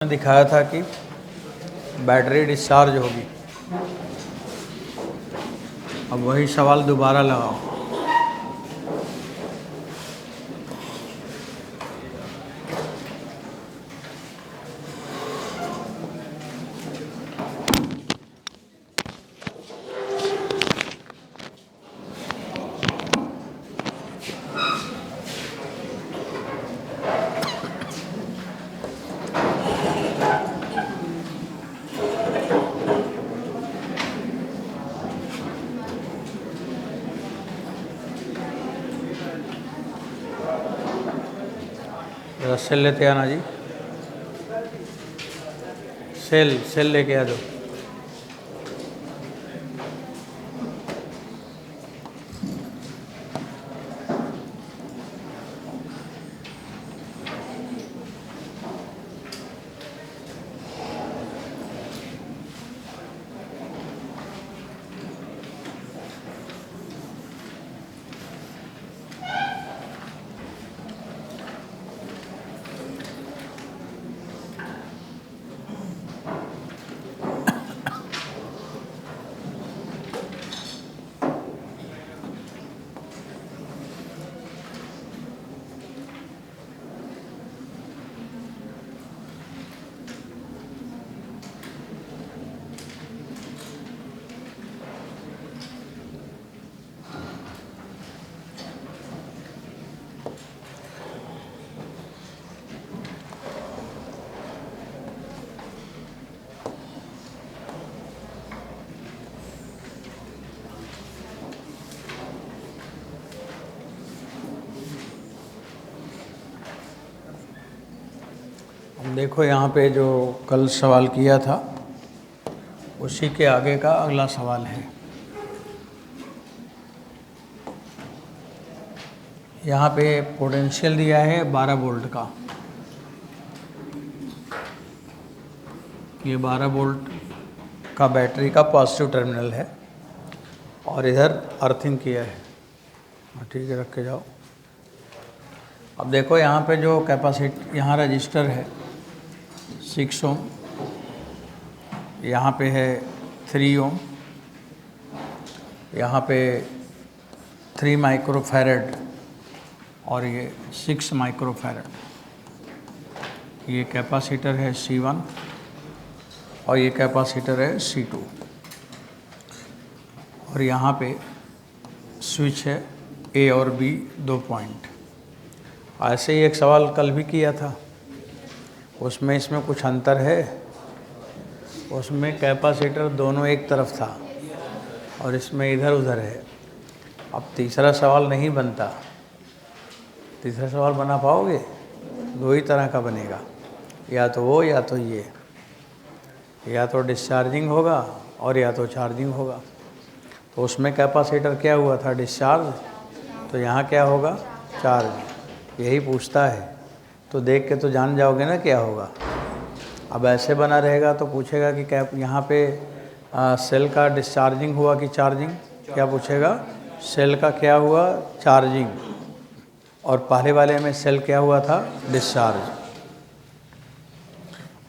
दिखाया था कि बैटरी डिस्चार्ज होगी। अब वही सवाल दोबारा लगाओ। सेल लेते आना जी, सेल लेके आ जाओ। देखो यहाँ पे जो कल सवाल किया था उसी के आगे का अगला सवाल है। यहाँ पे पोटेंशियल दिया है 12 वोल्ट का। ये 12 वोल्ट का बैटरी का पॉजिटिव टर्मिनल है और इधर अर्थिंग किया है। ठीक है, रख के जाओ। अब देखो यहाँ पे जो कैपेसिटी, यहाँ रजिस्टर है 6 ओम, यहाँ पे है 3 ओम, यहाँ पे 3 माइक्रोफैरड और ये 6 माइक्रोफैरड। ये कैपेसिटर है C1 और ये कैपेसिटर है C2 और यहाँ पे स्विच है A और B 2 पॉइंट। ऐसे ही एक सवाल कल भी किया था, उसमें इसमें कुछ अंतर है। उसमें कैपेसिटर दोनों एक तरफ था और इसमें इधर उधर है। अब तीसरा सवाल नहीं बनता। तीसरा सवाल बना पाओगे? दो ही तरह का बनेगा, या तो वो या तो ये, या तो डिस्चार्जिंग होगा और या तो चार्जिंग होगा। तो उसमें कैपेसिटर क्या हुआ था? डिस्चार्ज। तो यहाँ क्या होगा? चार्ज। यही पूछता है, तो देख के तो जान जाओगे ना क्या होगा। अब ऐसे बना रहेगा तो पूछेगा कि क्या यहाँ पे सेल का डिस्चार्जिंग हुआ कि चार्जिंग? क्या पूछेगा? सेल का क्या हुआ? चार्जिंग। और पहले वाले में सेल क्या हुआ था? डिस्चार्ज।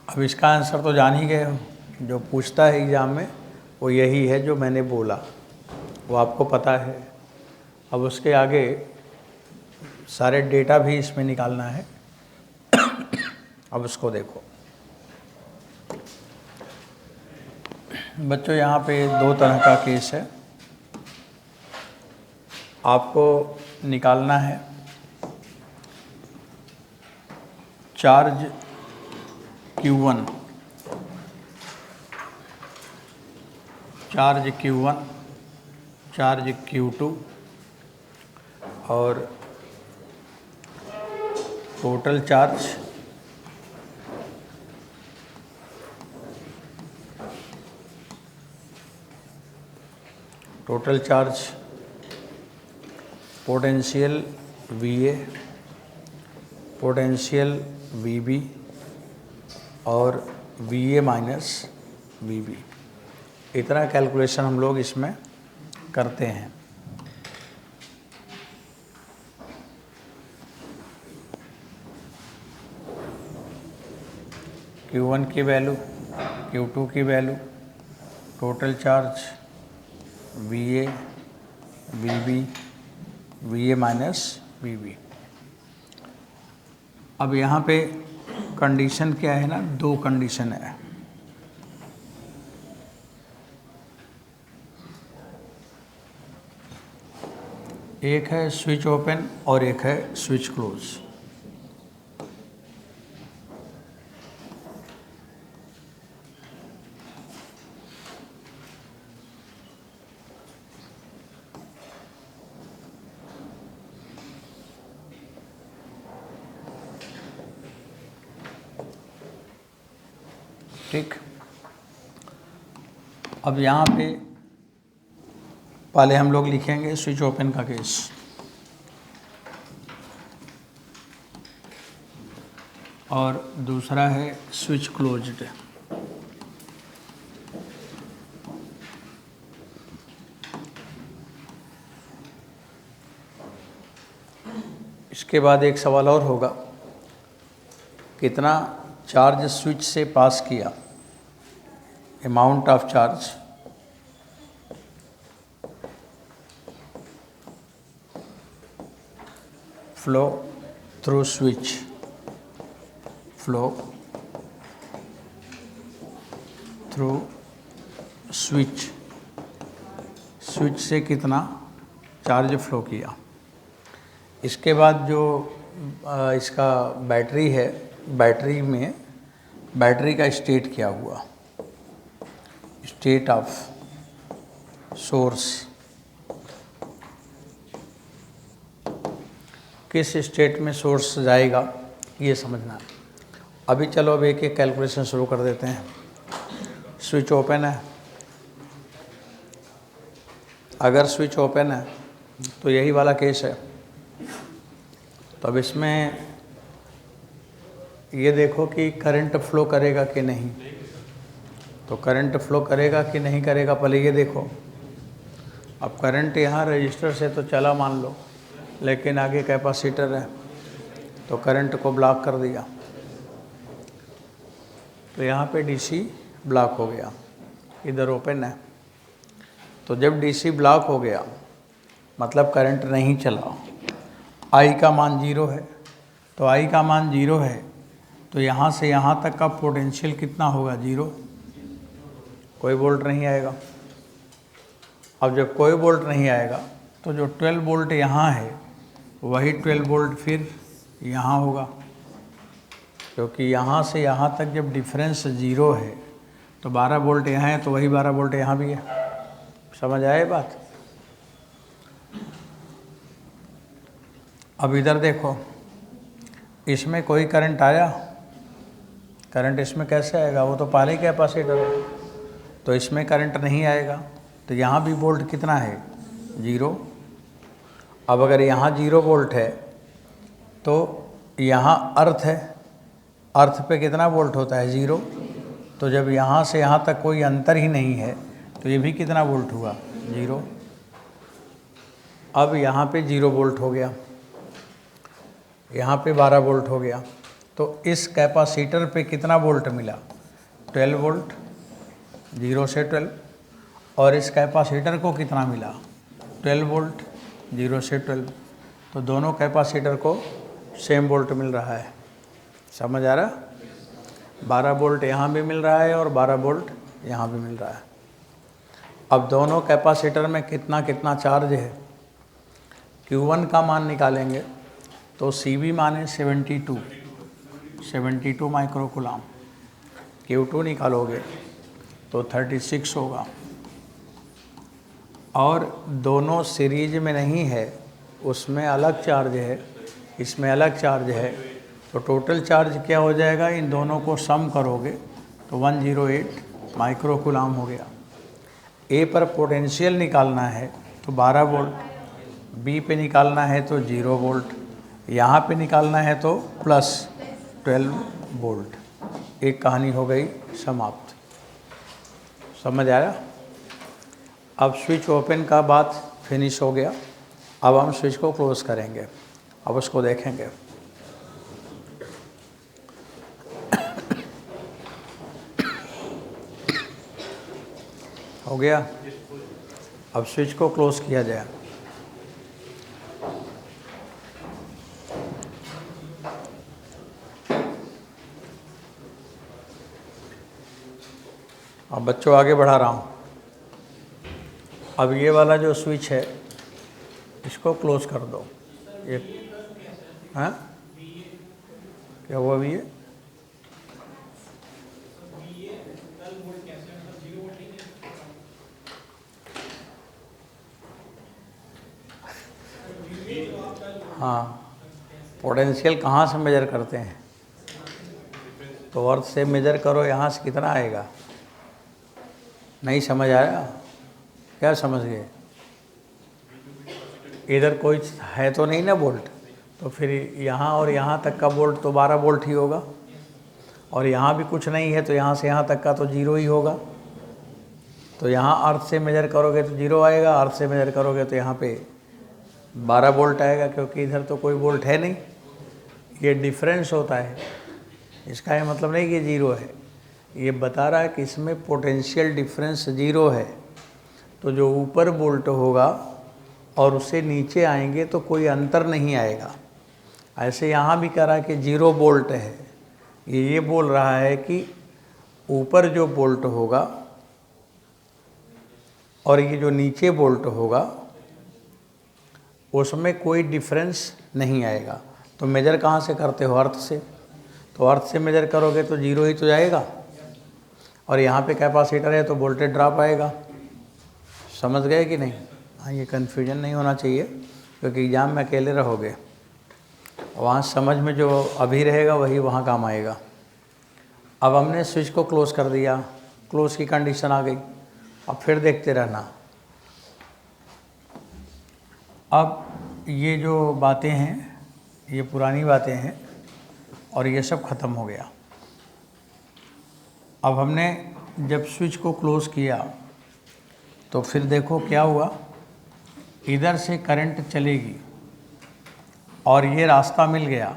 अब इसका आंसर तो जान ही गए हो। जो पूछता है एग्ज़ाम में वो यही है जो मैंने बोला, वो आपको पता है। अब उसके आगे सारे डेटा भी इसमें निकालना है। अब उसको देखो बच्चों, यहाँ पे 2 तरह का केस है। आपको निकालना है charge Q1, charge Q1, charge Q2 और total charge potential VA, potential VB और VA माइनस VB। इतना कैलकुलेशन हम लोग इसमें करते हैं। Q1 की वैल्यू, Q2 की value, total charge VA, VB, VA minus VB। अब यहाँ पे कंडीशन क्या है ना, दो कंडीशन है। एक है स्विच ओपन और एक है स्विच क्लोज। ठीक, अब यहाँ पे पहले हम लोग लिखेंगे स्विच ओपन का केस। और दूसरा है स्विच क्लोज्ड। इसके बाद एक सवाल और होगा, कितना चार्ज स्विच से पास किया, amount of charge flow through switch, flow through switch, switch से कितना चार्ज फ्लो किया। इसके बाद जो इसका बैटरी है, बैटरी में बैटरी का स्टेट क्या हुआ, स्टेट ऑफ सोर्स, किस स्टेट में सोर्स जाएगा, ये समझना है। अभी चलो अब एक एक कैलकुलेशन शुरू कर देते हैं। स्विच ओपन है, अगर स्विच ओपन है तो यही वाला केस है। तो अब इसमें ये देखो कि करंट फ्लो करेगा कि नहीं। तो करंट फ्लो करेगा कि नहीं करेगा, पहले ये देखो। अब करंट यहाँ रजिस्टर से तो चला मान लो, लेकिन आगे कैपेसिटर है तो करंट को ब्लॉक कर दिया। तो यहाँ पे DC ब्लॉक हो गया, इधर ओपन है। तो जब DC ब्लॉक हो गया मतलब करंट नहीं चला, I का मान 0 है। तो I का मान 0 है तो यहाँ से यहाँ तक का पोटेंशियल कितना होगा, 0, कोई वोल्ट नहीं आएगा। अब जब कोई वोल्ट नहीं आएगा तो जो 12 वोल्ट यहाँ है वही 12 वोल्ट फिर यहाँ होगा, क्योंकि यहाँ से यहाँ तक जब डिफरेंस 0 है तो 12 वोल्ट यहाँ है तो वही 12 वोल्ट यहाँ भी है। समझ आए बात। अब इधर देखो, इसमें कोई करंट आया, करंट इसमें कैसे आएगा, वो तो पहले ही कैपेसिटर है। तो इसमें करंट नहीं आएगा तो यहाँ भी वोल्ट कितना है, 0। अब अगर यहाँ 0 वोल्ट है तो यहाँ अर्थ है, अर्थ पे कितना वोल्ट होता है, 0। तो जब यहाँ से यहाँ तक कोई अंतर ही नहीं है तो ये भी कितना वोल्ट हुआ, 0। अब यहाँ पे 0 वोल्ट हो गया, यहाँ पे 12 वोल्ट हो गया। तो इस कैपेसिटर पे कितना वोल्ट मिला, 12 वोल्ट, 0 से 12। और इस कैपेसिटर को कितना मिला, 12 वोल्ट, 0 से 12। तो दोनों कैपेसिटर को सेम वोल्ट मिल रहा है। समझ आ रहा, 12 वोल्ट यहाँ भी मिल रहा है और 12 वोल्ट यहाँ भी मिल रहा है। अब दोनों कैपेसिटर में कितना कितना चार्ज है, Q1 का मान निकालेंगे तो CV मान है 72 माइक्रोकूलम। Q2 निकालोगे तो 36 होगा। और दोनों सीरीज में नहीं है, उसमें अलग चार्ज है, इसमें अलग चार्ज है। तो टोटल चार्ज क्या हो जाएगा, इन दोनों को सम करोगे तो 108 माइक्रोकूलम हो गया। A पर पोटेंशियल निकालना है तो 12 वोल्ट, B पे निकालना है तो 0 वोल्ट, यहाँ पे निकालना है तो प्लस 12 वोल्ट। एक कहानी हो गई समाप्त। समझ आया। अब स्विच ओपन का बात फिनिश हो गया। अब हम स्विच को क्लोज करेंगे, अब उसको देखेंगे। हो गया। अब स्विच को क्लोज किया जाए। अब बच्चों आगे बढ़ा रहा हूँ। अब ये वाला जो स्विच है इसको क्लोज कर दो। ये हाँ क्या हुआ अभी ये? हाँ, पोटेंशियल कहाँ से मेजर करते हैं? तो अर्थ से मेजर करो, यहाँ से कितना आएगा? नहीं समझ आया? क्या समझ गए? इधर कोई है तो नहीं ना बोल्ट, तो फिर यहाँ और यहाँ तक का बोल्ट तो 12 वोल्ट ही होगा, और यहाँ भी कुछ नहीं है तो यहाँ से यहाँ तक का तो 0 ही होगा। तो यहाँ अर्थ से मेजर करोगे तो 0 आएगा, अर्थ से मेजर करोगे तो यहाँ पे 12 वोल्ट आएगा, क्योंकि इधर तो कोई वोल्ट है नहीं। ये डिफरेंस होता है, इसका ये मतलब नहीं कि 0 है। ये बता रहा है कि इसमें पोटेंशियल डिफरेंस 0 है। तो जो ऊपर वोल्ट होगा और उससे नीचे आएंगे तो कोई अंतर नहीं आएगा। ऐसे यहाँ भी कह रहा है कि 0 वोल्ट है। ये बोल रहा है कि ऊपर जो वोल्ट होगा और ये जो नीचे वोल्ट होगा उसमें कोई डिफरेंस नहीं आएगा। तो मेजर कहाँ से करते हो? अर्थ से। तो अर्थ से मेजर करोगे तो 0 ही तो जाएगा, और यहाँ पे कैपेसिटर है तो वोल्टेज ड्रॉप आएगा। समझ गए कि नहीं? हाँ, ये कन्फ्यूजन नहीं होना चाहिए, क्योंकि एग्ज़ाम में अकेले रहोगे, वहाँ समझ में जो अभी रहेगा वही वहाँ काम आएगा। अब हमने स्विच को क्लोज़ कर दिया, क्लोज़ की कंडीशन आ गई। अब फिर देखते रहना। अब ये जो बातें हैं ये पुरानी बातें हैं और ये सब ख़त्म हो गया। अब हमने जब स्विच को क्लोज़ किया तो फिर देखो क्या हुआ। इधर से करंट चलेगी और ये रास्ता मिल गया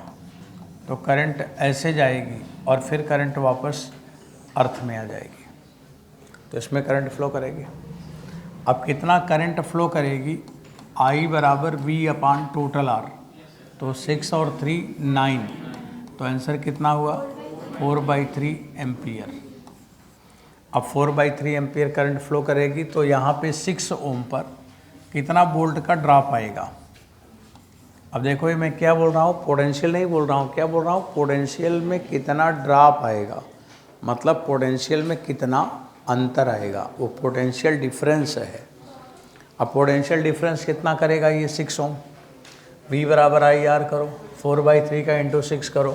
तो करंट ऐसे जाएगी और फिर करंट वापस अर्थ में आ जाएगी, तो इसमें करंट फ्लो करेगी। अब कितना करंट फ्लो करेगी? I बराबर V अपान टोटल R, तो 6 और 3 9, तो आंसर कितना हुआ? 4/3 एम्पियर। अब 4/3 एम्पियर करंट फ्लो करेगी तो यहाँ पे 6 ओम पर कितना वोल्ट का ड्रॉप आएगा? अब देखो ये मैं क्या बोल रहा हूँ, पोटेंशियल नहीं बोल रहा हूँ, क्या बोल रहा हूँ? पोटेंशियल में कितना ड्रॉप आएगा, मतलब पोटेंशियल में कितना अंतर आएगा, वो पोटेंशियल डिफरेंस है। अब पोटेंशियल डिफरेंस कितना करेगा? ये 6 ओम। V बराबर IR करो, 4/3 का इंटू 6 करो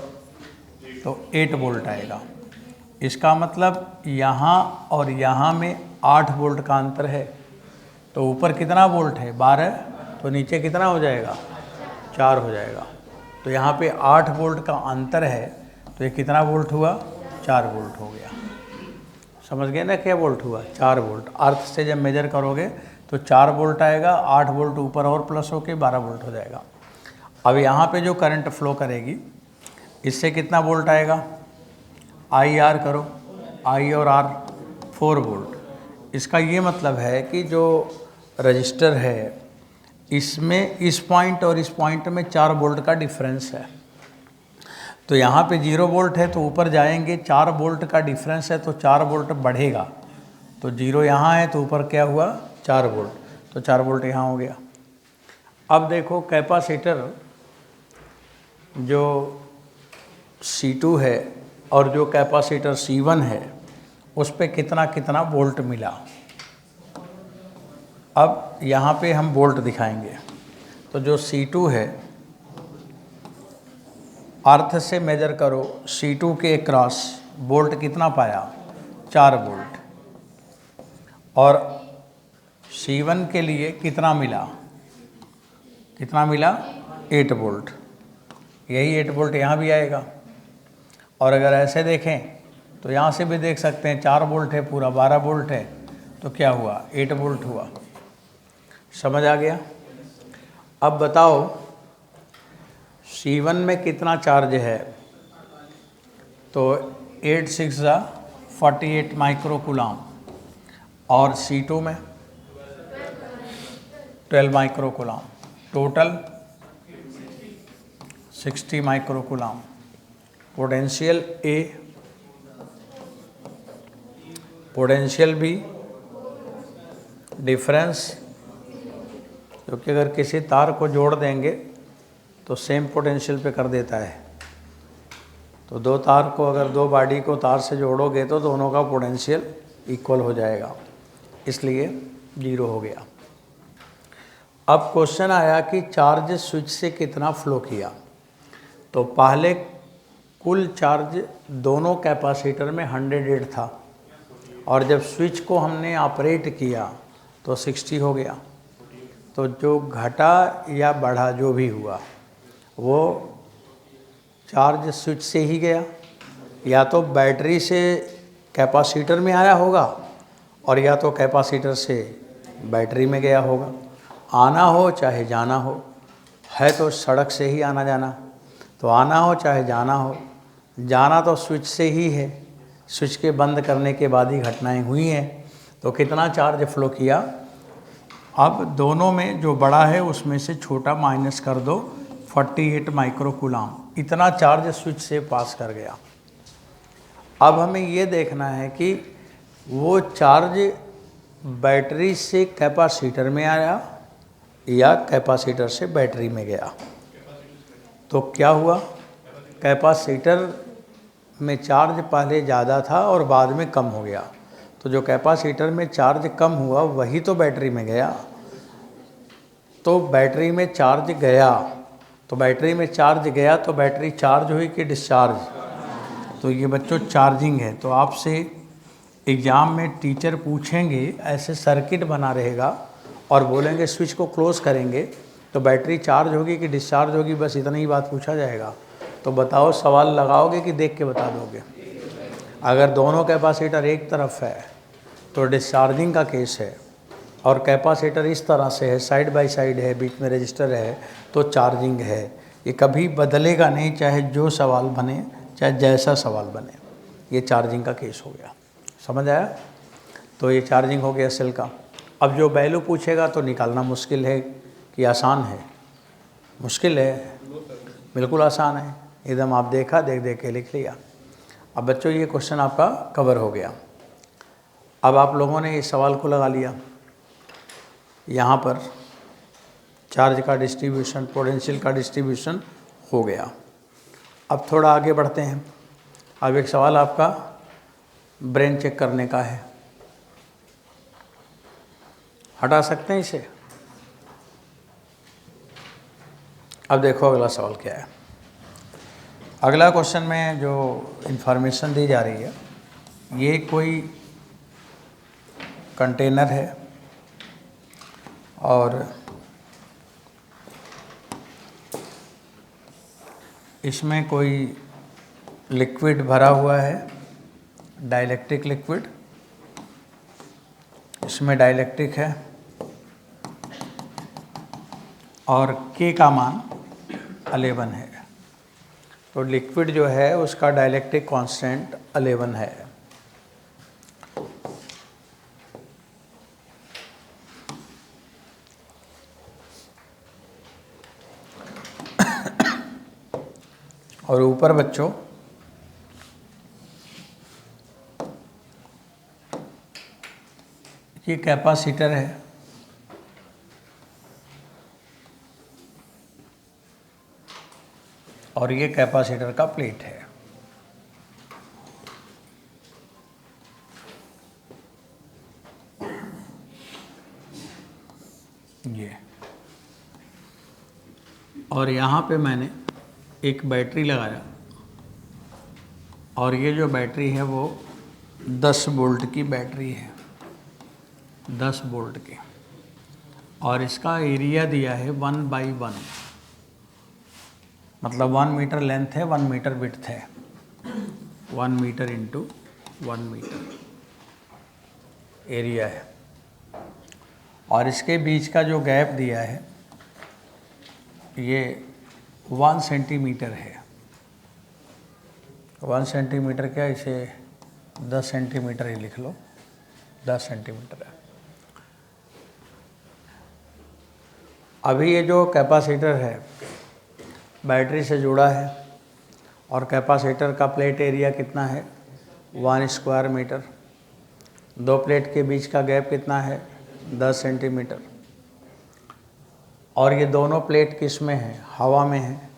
तो 8 वोल्ट आएगा। इसका मतलब यहाँ और यहाँ में 8 वोल्ट का अंतर है। तो ऊपर कितना वोल्ट है? 12, तो नीचे कितना हो जाएगा? 4 हो जाएगा। तो यहाँ पे 8 वोल्ट का अंतर है, तो ये कितना वोल्ट हुआ? 4 वोल्ट हो गया। समझ गए ना क्या वोल्ट हुआ? 4 वोल्ट। अर्थ से जब मेजर करोगे तो 4 वोल्ट आएगा, 8 वोल्ट ऊपर और प्लस होके 12 वोल्ट हो जाएगा। अब यहाँ पे जो करंट फ्लो करेगी इससे कितना वोल्ट आएगा? IR करो, I और R 4 वोल्ट। इसका ये मतलब है कि जो रजिस्टर है इसमें इस पॉइंट और इस पॉइंट में 4 वोल्ट का डिफरेंस है। तो यहाँ पे 0 वोल्ट है तो ऊपर जाएंगे, 4 वोल्ट का डिफरेंस है तो 4 वोल्ट बढ़ेगा। तो 0 यहाँ है तो ऊपर क्या हुआ? 4 वोल्ट, तो 4 वोल्ट यहाँ हो गया। अब देखो कैपेसिटर जो C2 है और जो कैपेसिटर C1 है उस पे कितना कितना वोल्ट मिला। अब यहाँ पे हम वोल्ट दिखाएंगे। तो जो C2 है अर्थ से मेजर करो, C2 के क्रॉस वोल्ट कितना पाया? 4 वोल्ट। और C1 के लिए कितना मिला? कितना मिला? 8 वोल्ट। यही 8 वोल्ट यहाँ भी आएगा। और अगर ऐसे देखें तो यहाँ से भी देख सकते हैं 4 वोल्ट है, पूरा 12 वोल्ट है, तो क्या हुआ? 8 वोल्ट हुआ। समझ आ गया? अब बताओ C1 में कितना चार्ज है? तो 8 6 48 माइक्रो कूलम। और C2 में 12 microcoulomb, total 60 microcoulomb. Potential A, potential B, difference, क्योंकि अगर किसी तार को जोड़ देंगे तो सेम पोटेंशियल पे कर देता है। तो दो तार को, अगर दो बॉडी को तार से जोड़ोगे तो दोनों का पोटेंशियल इक्वल हो जाएगा, इसलिए 0 हो गया। अब क्वेश्चन आया कि चार्ज स्विच से कितना फ्लो किया। तो पहले कुल चार्ज दोनों कैपेसिटर में 108 था, और जब स्विच को हमने ऑपरेट किया तो 60 हो गया। तो जो घटा या बढ़ा जो भी हुआ वो चार्ज स्विच से ही गया, या तो बैटरी से कैपेसिटर में आया होगा और या तो कैपेसिटर से बैटरी में गया होगा। आना हो चाहे जाना हो, है तो सड़क से ही आना जाना, तो आना हो चाहे जाना हो, जाना तो स्विच से ही है, स्विच के बंद करने के बाद ही घटनाएं हुई हैं। तो कितना चार्ज फ्लो किया। अब दोनों में जो बड़ा है उसमें से छोटा माइनस कर दो, 48 माइक्रोकूलम, इतना चार्ज स्विच से पास कर गया। अब हमें ये देखना है कि वो चार्ज बैटरी से कैपेसिटर में आया या कैपेसिटर से बैटरी में गया। तो क्या हुआ, कैपेसिटर में चार्ज पहले ज़्यादा था और बाद में कम हो गया। तो जो कैपेसिटर में चार्ज कम हुआ वही तो बैटरी में गया। तो बैटरी में चार्ज गया, तो बैटरी में चार्ज गया तो बैटरी चार्ज हुई कि डिस्चार्ज। तो ये बच्चों चार्जिंग है। तो आपसे एग्ज़ाम में टीचर पूछेंगे, ऐसे सर्किट बना रहेगा और बोलेंगे स्विच को क्लोज़ करेंगे तो बैटरी चार्ज होगी कि डिस्चार्ज होगी, बस इतना ही बात पूछा जाएगा। तो बताओ सवाल लगाओगे कि देख के बता दोगे। अगर दोनों कैपेसिटर एक तरफ है तो डिस्चार्जिंग का केस है, और कैपेसिटर इस तरह से है, साइड बाय साइड है, बीच में रजिस्टर है, तो चार्जिंग है। ये कभी बदलेगा नहीं, चाहे जो सवाल बने, चाहे जैसा सवाल बने, ये चार्जिंग का केस हो गया। समझ आया। तो ये चार्जिंग हो गया सेल का। अब जो वैल्यू पूछेगा तो निकालना मुश्किल है कि आसान है। मुश्किल है, बिल्कुल आसान है, एकदम आप देखा, देख देख के लिख लिया। अब बच्चों ये क्वेश्चन आपका कवर हो गया। अब आप लोगों ने इस सवाल को लगा लिया। यहाँ पर चार्ज का डिस्ट्रीब्यूशन, पोटेंशियल का डिस्ट्रीब्यूशन हो गया। अब थोड़ा आगे बढ़ते हैं। अब एक सवाल आपका ब्रेन चेक करने का है। हटा सकते हैं इसे। अब देखो अगला सवाल क्या है। अगला क्वेश्चन में जो इन्फॉर्मेशन दी जा रही है, ये कोई कंटेनर है और इसमें कोई लिक्विड भरा हुआ है, डाइलेक्ट्रिक लिक्विड। इसमें डाइलेक्ट्रिक है और K का मान 11 है। तो लिक्विड जो है उसका डाइलेक्ट्रिक कांस्टेंट 11 है। और ऊपर बच्चों ये कैपेसिटर है, और ये कैपेसिटर का प्लेट है। ये, और यहाँ पे मैंने एक बैटरी लगाया, और ये जो बैटरी है वो 10 वोल्ट की बैटरी है, 10 वोल्ट की। और इसका एरिया दिया है 1/1, मतलब 1 मीटर लेंथ है, 1 मीटर विड्थ है, 1 मीटर इंटू 1 मीटर एरिया है। और इसके बीच का जो गैप दिया है ये 1 सेंटीमीटर है। 1 सेंटीमीटर क्या, इसे 10 सेंटीमीटर ही लिख लो, 10 सेंटीमीटर है। अभी ये जो कैपेसिटर है बैटरी से जुड़ा है और कैपेसिटर का प्लेट एरिया कितना है 1 स्क्वायर मीटर। दो प्लेट के बीच का गैप कितना है 10 सेंटीमीटर। और ये दोनों प्लेट किस में है हवा में है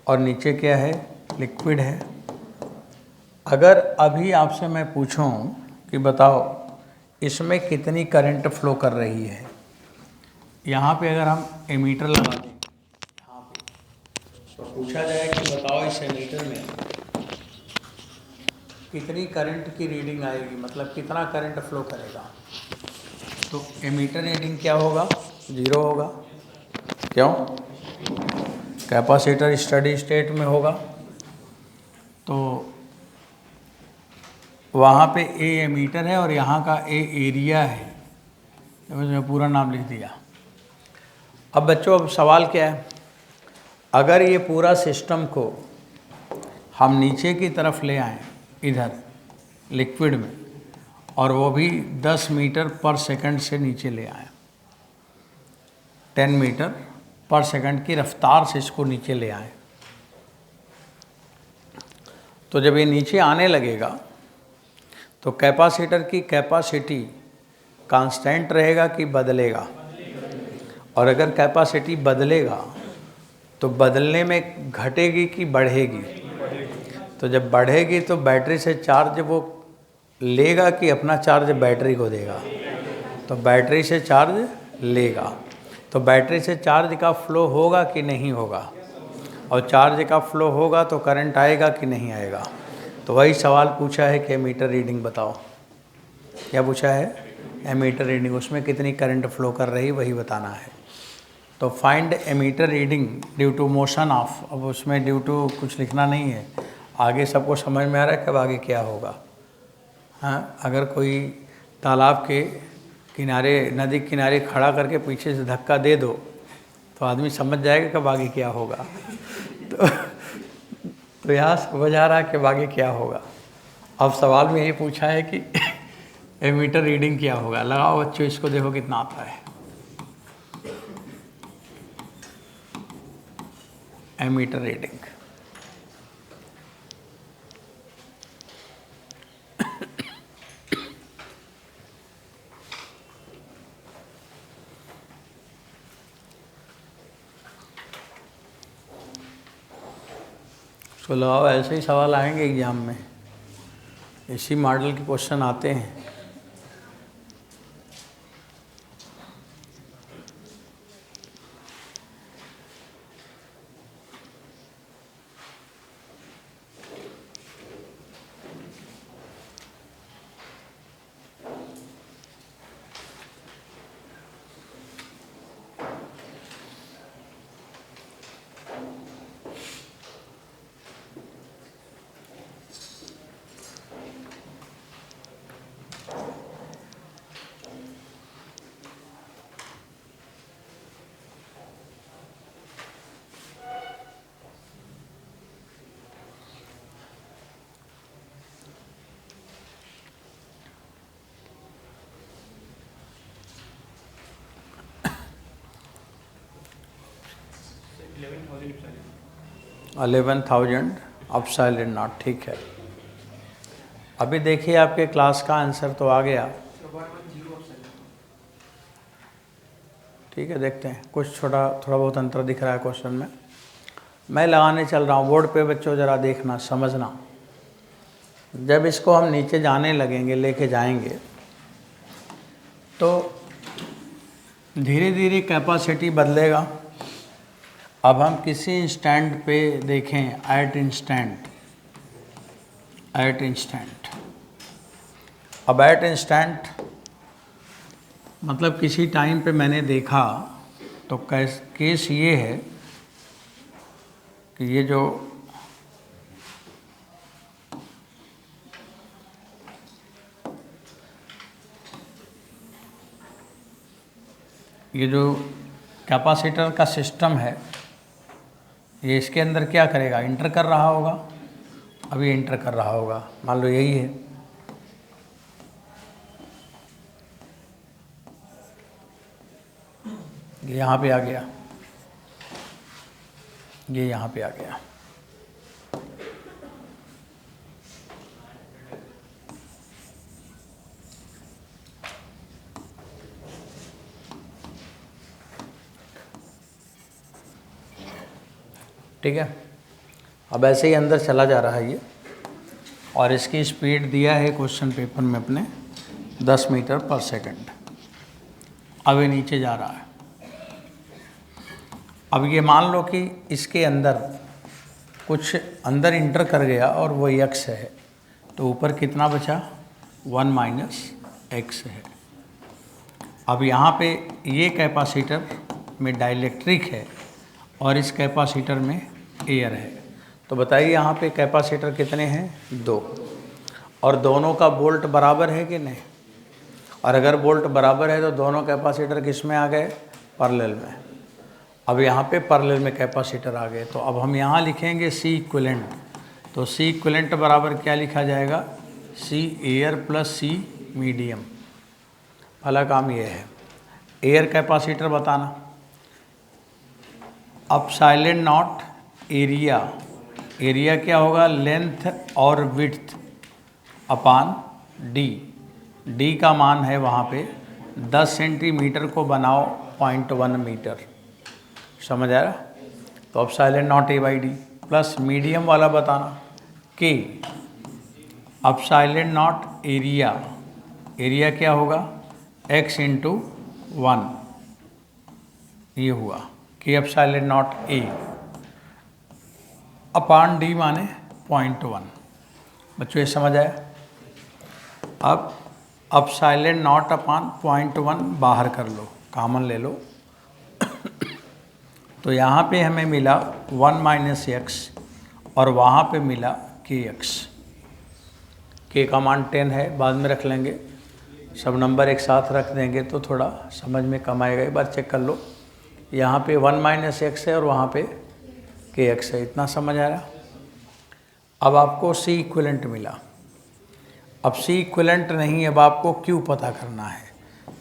और नीचे क्या है लिक्विड है। अगर अभी आपसे मैं पूछूं कि बताओ इसमें कितनी करंट फ्लो कर रही है, यहाँ पे अगर हम एमीटर लगा दें यहाँ पे तो पूछा जाए कि बताओ इस एमीटर में कितनी करंट की रीडिंग आएगी, मतलब कितना करंट फ्लो करेगा, तो एमीटर रीडिंग क्या होगा 0 होगा। क्यों? कैपेसिटर स्टडी स्टेट में होगा तो वहाँ पे ए एमीटर है और यहाँ का ए एरिया है, तो मैंने पूरा नाम लिख दिया। अब बच्चों अब सवाल क्या है, अगर ये पूरा सिस्टम को हम नीचे की तरफ ले आएं इधर लिक्विड में और वो भी 10 मीटर पर सेकंड से नीचे ले आएं, 10 मीटर पर सेकंड की रफ्तार से इसको नीचे ले आएं, तो जब ये नीचे आने लगेगा तो कैपेसिटर की कैपेसिटी कांस्टेंट रहेगा कि बदलेगा? और अगर कैपेसिटी बदलेगा तो बदलने में घटेगी कि बढ़ेगी? तो जब बढ़ेगी तो बैटरी से चार्ज वो लेगा कि अपना चार्ज बैटरी को देगा? तो बैटरी से चार्ज लेगा। तो बैटरी से चार्ज का फ्लो होगा कि नहीं होगा? और चार्ज का फ्लो होगा तो करंट आएगा कि नहीं आएगा? तो वही सवाल पूछा है कि एमीटर रीडिंग बताओ। क्या पूछा है? एमीटर रीडिंग, उसमें कितनी करंट फ्लो कर रही वही बताना है। तो find ammeter reading due to motion of, अब उसमें ड्यू टू कुछ लिखना नहीं है, आगे सबको समझ में आ रहा है कब आगे क्या होगा। हाँ, अगर कोई तालाब के किनारे नदी के किनारे खड़ा करके पीछे से धक्का दे दो तो आदमी समझ जाएगा कब आगे क्या होगा। तो यहाँ समझ आ रहा है कि आगे क्या होगा। अब सवाल में यही पूछा है कि एमीटर रीडिंग क्या होगा। लगाओ बच्चों इसको, देखो कितना आता है एमीटर रीडिंग। तो लगाओ, ऐसे ही सवाल आएंगे एग्जाम में, इसी मॉडल के क्वेश्चन आते हैं। $11,000 अपसाइलेंट नॉट, ठीक है। अभी देखिए आपके क्लास का आंसर तो आ गया, ठीक है। देखते हैं, कुछ थोड़ा बहुत अंतर दिख रहा है क्वेश्चन में। मैं लगाने चल रहा हूँ बोर्ड पे, बच्चों ज़रा देखना समझना। जब इसको हम नीचे जाने लगेंगे, लेके जाएंगे, तो धीरे धीरे कैपेसिटी बदलेगा। अब हम किसी इंस्टेंट पे देखें, एट इंस्टेंट, अब एट इंस्टेंट मतलब किसी टाइम पे मैंने देखा, तो केस ये है कि ये जो कैपेसिटर का सिस्टम है, ये इसके अंदर क्या करेगा, इंटर कर रहा होगा। अब ये इंटर कर रहा होगा, मान लो यही है, ये यहाँ पे आ गया, ये यहाँ पे आ गया। ठीक है, अब ऐसे ही अंदर चला जा रहा है ये, और इसकी स्पीड दिया है क्वेश्चन पेपर में अपने 10 मीटर पर सेकंड। अब ये नीचे जा रहा है। अब ये मान लो कि इसके अंदर कुछ अंदर इंटर कर गया और वो x है, तो ऊपर कितना बचा? 1 माइनस x है। अब यहाँ पे ये कैपेसिटर में डाइलेक्ट्रिक है और इस कैपेसिटर में एयर है, तो बताइए यहाँ पे कैपेसिटर कितने हैं? 2, और दोनों का वोल्ट बराबर है कि नहीं? और अगर वोल्ट बराबर है तो दोनों कैपेसिटर किस में आ गए? पैरेलल में। अब यहाँ पे पैरेलल में कैपेसिटर आ गए, तो अब हम यहाँ लिखेंगे C इक्विवेलेंट। तो C इक्विवेलेंट बराबर क्या लिखा जाएगा? C air plus C medium. पहला काम ये है, एयर कैपेसिटर बताना। अब साइलेंट नॉट एरिया, एरिया क्या होगा? लेंथ और विड्थ अपान डी। डी का मान है वहाँ पे 10 सेंटीमीटर को बनाओ 0.1 मीटर। समझ आया? तो अब silent not a by D plus medium वाला बताना के। अब साइलेंट नॉट एरिया, एरिया क्या होगा? x इंटू 1, ये हुआ कि अब silent not a upon D माने 0.1। बच्चों ये समझ आया? अब साइलेंट नॉट अपान 0.1 बाहर कर लो, कॉमन ले लो। तो यहाँ पे हमें मिला 1 माइनस एक्स और वहाँ पे मिला के एक्स। के का मान 10 है, बाद में रख लेंगे, सब नंबर एक साथ रख देंगे तो थोड़ा समझ में कम आएगा। एक बार चेक कर लो, यहाँ पे 1 माइनस एक्स है और वहाँ पे के एक्स है। इतना समझ आ रहा? अब आपको C इक्विवेलेंट मिला। अब C इक्विवेलेंट नहीं, अब आपको Q पता करना है।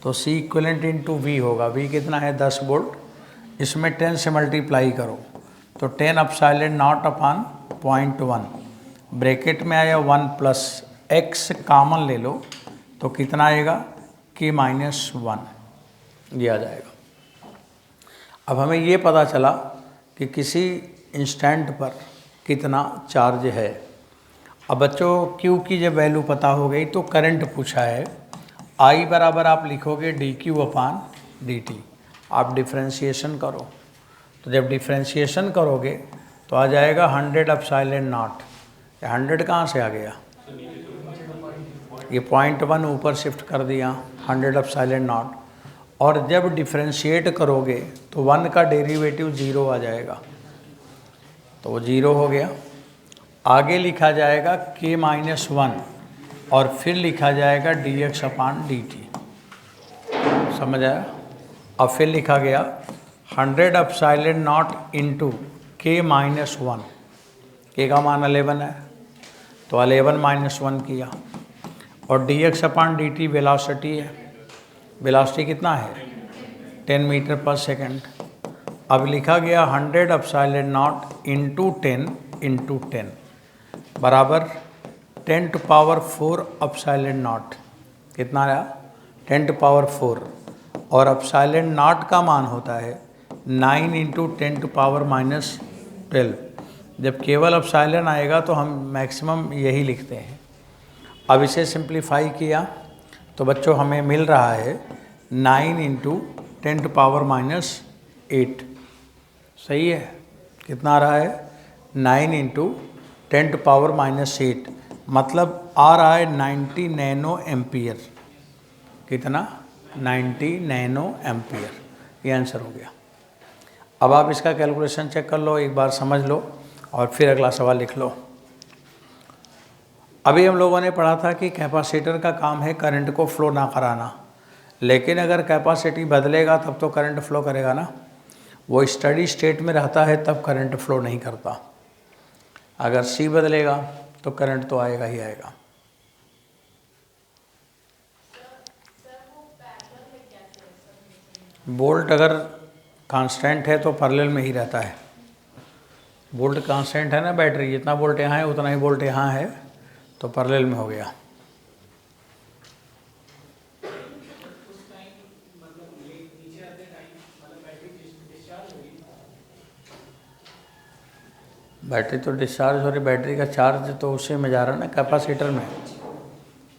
तो C इक्विवेलेंट इंटू V होगा। V कितना है? 10 वोल्ट। इसमें 10 से मल्टीप्लाई करो तो 10 अब साइलेंट नॉट अपान 0.1, ब्रैकेट में आया 1 प्लस x कॉमन ले लो तो कितना आएगा? k माइनस 1, ये आ जाएगा। अब हमें ये पता चला कि किसी इंस्टेंट पर कितना चार्ज है। अब बच्चों Q की जब वैल्यू पता हो गई तो करंट पूछा है, I बराबर आप लिखोगे dq अपान dt। आप डिफ्रेंशिएशन करो, तो जब डिफ्रेंशिएशन करोगे तो आ जाएगा 100 अब साइलेंट नॉट। 100 कहाँ से आ गया? ये 0.1 ऊपर शिफ्ट कर दिया, 100 अब साइलेंट नॉट। और जब डिफ्रेंशिएट करोगे तो 1 का डेरिवेटिव 0 आ जाएगा, तो वो 0 हो गया। आगे लिखा जाएगा k माइनस 1 और फिर लिखा जाएगा dx अपान dt। समझ आया? अब फिर लिखा गया 100 अब साइलेंट नॉट इंटू के माइनस 1। के का मान 11 है, तो 11 माइनस 1 किया, और dx अपान dt वेलोसिटी है। वेलोसिटी कितना है? 10 मीटर पर सेकंड। अब लिखा गया 100 अब साइलेंट नॉट इंटू 10 इंटू 10 बराबर 10 टू पावर 4 अब साइलेंट नॉट। कितना आया? 10 टू पावर 4। और अब साइलेंट नॉट का मान होता है 9 इंटू 10 टू पावर माइनस 12। जब केवल अब साइलेंट आएगा तो हम मैक्सिमम यही लिखते हैं। अब इसे सिंप्लीफाई किया तो बच्चों हमें मिल रहा है 9 इंटू 10 टू पावर माइनस 8। सही है? कितना आ रहा है? 9 इंटू 10 टू पावर माइनस 8, मतलब आ रहा है 90 नैनो एम्पियर। कितना? 90 नैनो एम्पियर। ये आंसर हो गया। अब आप इसका कैलकुलेशन चेक कर लो, एक बार समझ लो और फिर अगला सवाल लिख लो। अभी हम लोगों ने पढ़ा था कि कैपेसिटर का काम है करंट को फ्लो ना कराना, लेकिन अगर कैपेसिटी बदलेगा तब तो करंट फ्लो करेगा ना। वो स्टडी स्टेट में रहता है तब करंट फ्लो नहीं करता। अगर C बदलेगा तो करंट तो आएगा ही आएगा। वोल्ट अगर कांस्टेंट है तो पैरेलल में ही रहता है। वोल्ट कांस्टेंट है ना, बैटरी जितना वोल्ट यहाँ है उतना ही वोल्ट यहाँ है, तो पैरेलल में हो गया। बैटरी तो डिस्चार्ज हो रही, बैटरी का चार्ज तो उसी में जा रहा है ना, कैपेसिटर में।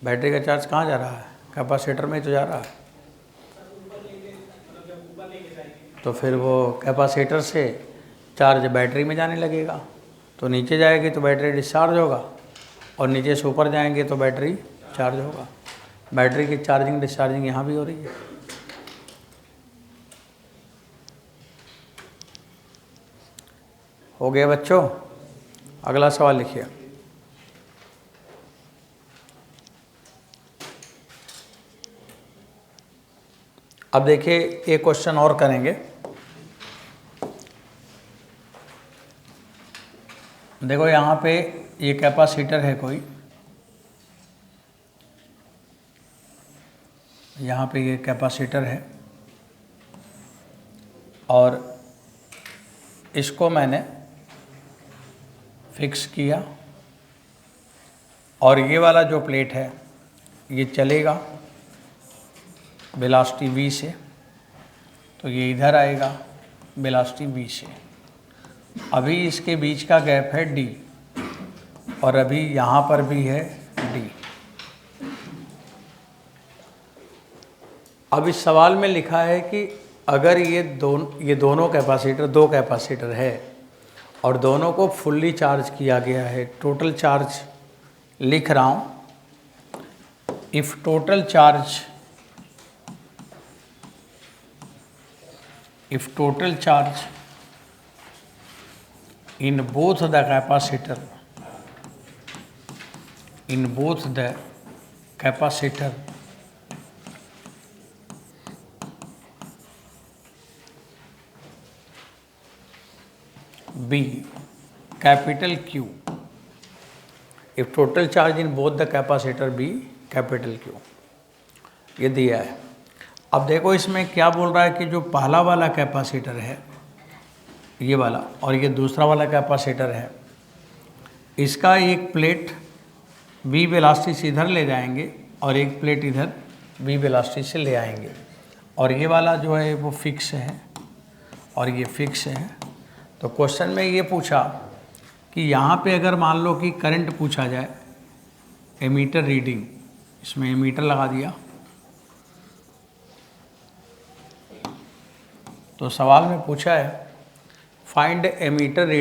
बैटरी का चार्ज कहाँ जा रहा है? कैपेसिटर में ही तो जा रहा है। तो फिर वो कैपेसिटर से चार्ज बैटरी में जाने लगेगा, तो नीचे जाएगी तो बैटरी डिस्चार्ज होगा, और नीचे से ऊपर जाएंगे तो बैटरी चार्ज होगा। बैटरी की चार्जिंग डिस्चार्जिंग यहाँ भी हो रही है। हो गया बच्चों? अगला सवाल लिखिए। अब देखिए एक क्वेश्चन और करेंगे। देखो यहाँ पे ये कैपेसिटर है कोई, यहाँ पे ये कैपेसिटर है, और इसको मैंने फिक्स किया, और ये वाला जो प्लेट है ये चलेगा वेलोसिटी v से, तो ये इधर आएगा वेलोसिटी v से। अभी इसके बीच का गैप है d, और अभी यहाँ पर भी है d। अब इस सवाल में लिखा है कि अगर ये दोनों कैपेसिटर, दो कैपेसिटर है और दोनों को फुल्ली चार्ज किया गया है, टोटल चार्ज लिख रहा हूँ। If total charge in both the capacitor B, capital Q, if total charge in both the capacitor B, capital Q, ये दिया है। अब देखो इसमें क्या बोल रहा है कि जो पहला वाला कैपेसिटर है ये वाला, और ये दूसरा वाला कैपेसिटर है, इसका एक प्लेट v वेलोसिटी से इधर ले जाएंगे और एक प्लेट इधर v वेलोसिटी से ले आएंगे, और ये वाला जो है वो फिक्स है और ये फिक्स है। तो क्वेश्चन में ये पूछा कि यहाँ पे अगर मान लो कि करंट पूछा जाए, एमीटर रीडिंग, इसमें एमीटर लगा दिया, तो सवाल में पूछा है फाइंड एमीटर